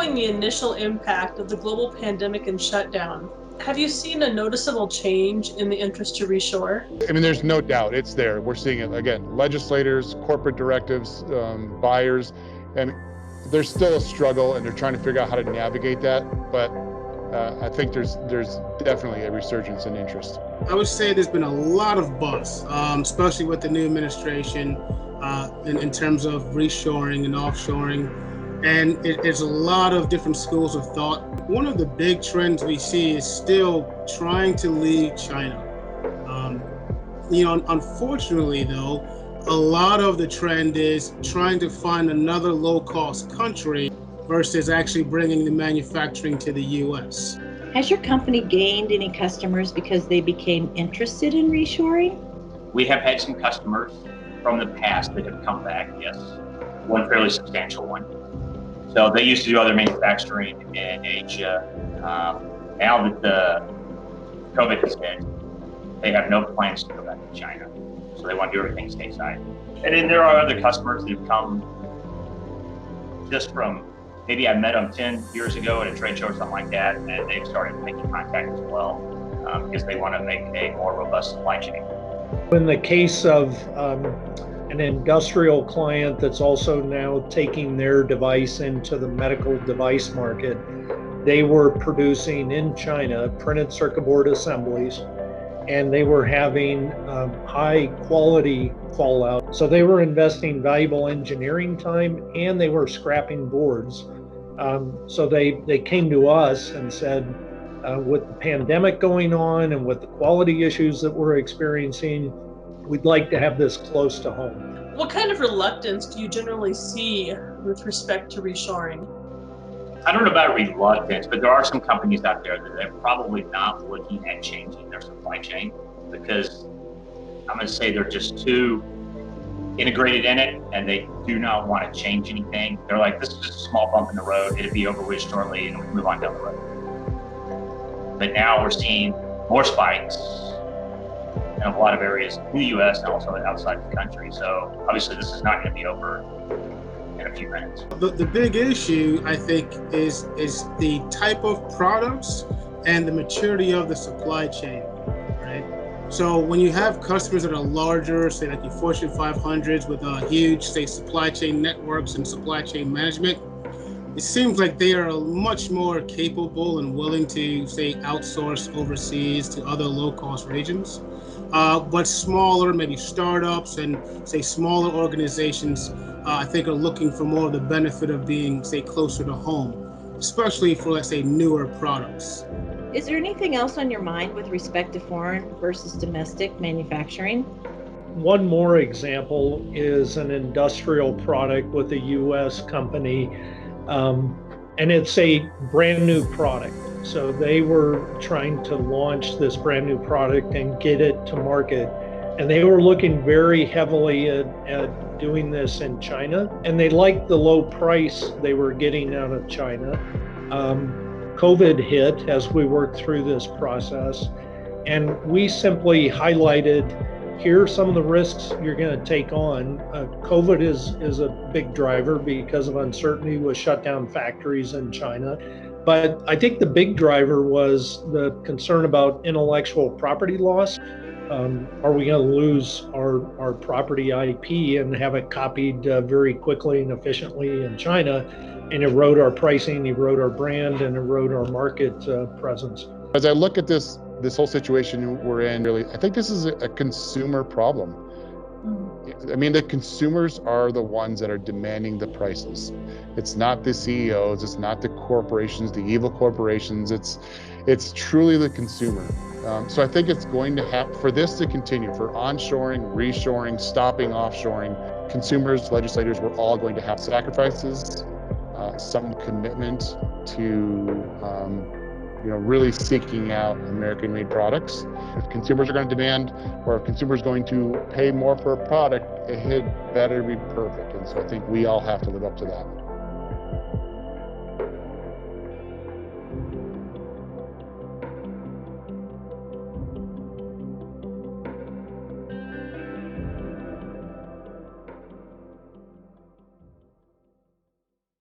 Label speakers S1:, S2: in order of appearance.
S1: Following the initial impact of the global pandemic and shutdown, have you seen a noticeable change in the interest to reshore?
S2: I mean, there's no doubt it's there. We're seeing it again, legislators, corporate directives, buyers, and there's still a struggle and they're trying to figure out how to navigate that. But I think there's definitely a resurgence in interest.
S3: I would say there's been a lot of buzz, especially with the new administration in terms of reshoring and offshoring. And there's a lot of different schools of thought. One of the big trends we see is still trying to leave China. Unfortunately, though, a lot of the trend is trying to find another low-cost country versus actually bringing the manufacturing to the U.S.
S4: Has your company gained any customers because they became interested in reshoring?
S5: We have had some customers from the past that have come back, yes. One fairly substantial one. So they used to do other manufacturing in Asia. Now that the COVID has hit, they have no plans to go back to China. So they want to do everything stateside. And then there are other customers that have come just from, maybe I met them 10 years ago at a trade show or something like that, and they've started making contact as well because they want to make a more robust supply chain.
S6: In the case of an industrial client that's also now taking their device into the medical device market, they were producing in China printed circuit board assemblies, and they were having high quality fallout. So they were investing valuable engineering time and they were scrapping boards. So they came to us and said, with the pandemic going on and with the quality issues that we're experiencing, we'd like to have this close to home.
S1: What kind of reluctance do you generally see with respect to reshoring?
S5: I don't know about reluctance, but there are some companies out there that are probably not looking at changing their supply chain because I'm going to say they're just too integrated in it and they do not want to change anything. They're like, this is just a small bump in the road. It'll be over with shortly and we'll move on down the road. But now we're seeing more spikes in a lot of areas in the U.S. and also outside the country. So obviously this is not going to be over in a few minutes.
S3: The big issue, I think, is the type of products and the maturity of the supply chain, right? So when you have customers that are larger, say like your Fortune 500s with huge, say, supply chain networks and supply chain management, it seems like they are much more capable and willing to, say, outsource overseas to other low-cost regions. But smaller, maybe startups and, say, smaller organizations, I think are looking for more of the benefit of being, say, closer to home, especially for, let's say, newer products.
S4: Is there anything else on your mind with respect to foreign versus domestic manufacturing?
S6: One more example is an industrial product with a U.S. company, and it's a brand new product. So they were trying to launch this brand new product and get it to market. And they were looking very heavily at doing this in China. And they liked the low price they were getting out of China. COVID hit as we worked through this process. And we simply highlighted, here are some of the risks you're going to take on. COVID is a big driver because of uncertainty with shut down factories in China. But I think the big driver was the concern about intellectual property loss. Are we going to lose our property IP and have it copied very quickly and efficiently in China and erode our pricing, erode our brand, and erode our market presence?
S2: As I look at this whole situation we're in, really, I think this is a consumer problem. I mean, the consumers are the ones that are demanding the prices. It's not the CEOs, it's not the corporations, the evil corporations, it's truly the consumer. So I think it's going to have, for this to continue, for onshoring, reshoring, stopping offshoring, consumers, legislators, we're all going to have sacrifices, some commitment to really seeking out American-made products. If consumers are going to demand, or if consumers are going to pay more for a product, it better be perfect. And so I think we all have to live up to that.